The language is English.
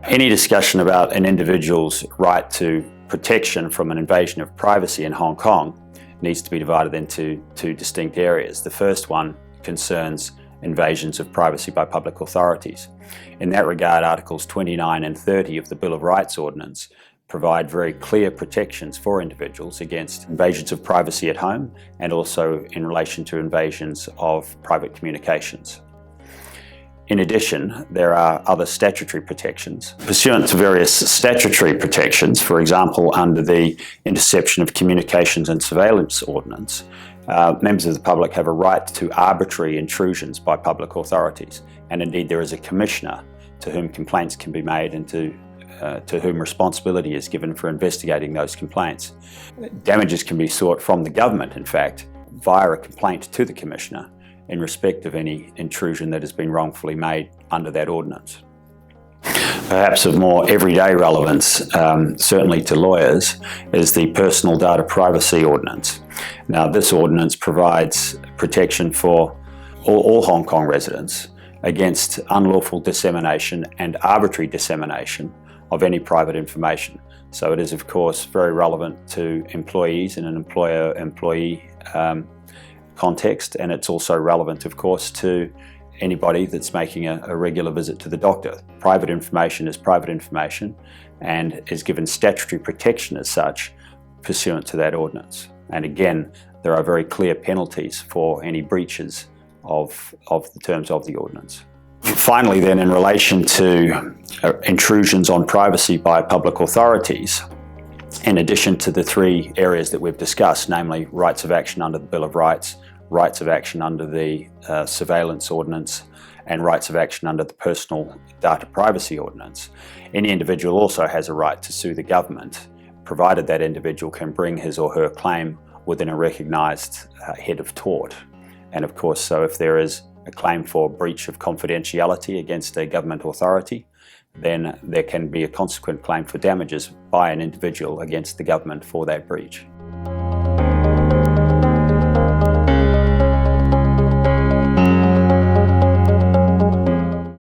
Any discussion about an individual's right to protection from an invasion of privacy in Hong Kong needs to be divided into two distinct areas. The first one concerns invasions of privacy by public authorities. In that regard, Articles 29 and 30 of the Bill of Rights Ordinance provide very clear protections for individuals against invasions of privacy at home and also in relation to invasions of private communications. In addition, there are other statutory protections. Pursuant to various statutory protections, for example, under the Interception of Communications and Surveillance Ordinance, members of the public have a right to arbitrary intrusions by public authorities, and indeed there is a commissioner to whom complaints can be made and to whom responsibility is given for investigating those complaints. Damages can be sought from the government, in fact, via a complaint to the commissioner in respect of any intrusion that has been wrongfully made under that ordinance. Perhaps of more everyday relevance, certainly to lawyers, is the Personal Data Privacy Ordinance. Now, this ordinance provides protection for all Hong Kong residents against unlawful dissemination and arbitrary dissemination of any private information. So it is, of course, very relevant to employees in an employer-employee context, and it's also relevant, of course, to anybody that's making a regular visit to the doctor. Private information is private information and is given statutory protection as such pursuant to that ordinance. And again, there are very clear penalties for any breaches of the terms of the ordinance. Finally then, in relation to intrusions on privacy by public authorities, in addition to the three areas that we've discussed, namely rights of action under the Bill of Rights, rights of action under the Surveillance Ordinance, and rights of action under the Personal Data Privacy Ordinance, any individual also has a right to sue the government, provided that individual can bring his or her claim within a recognised head of tort. And of course, so if there is a claim for breach of confidentiality against a government authority, then there can be a consequent claim for damages by an individual against the government for that breach.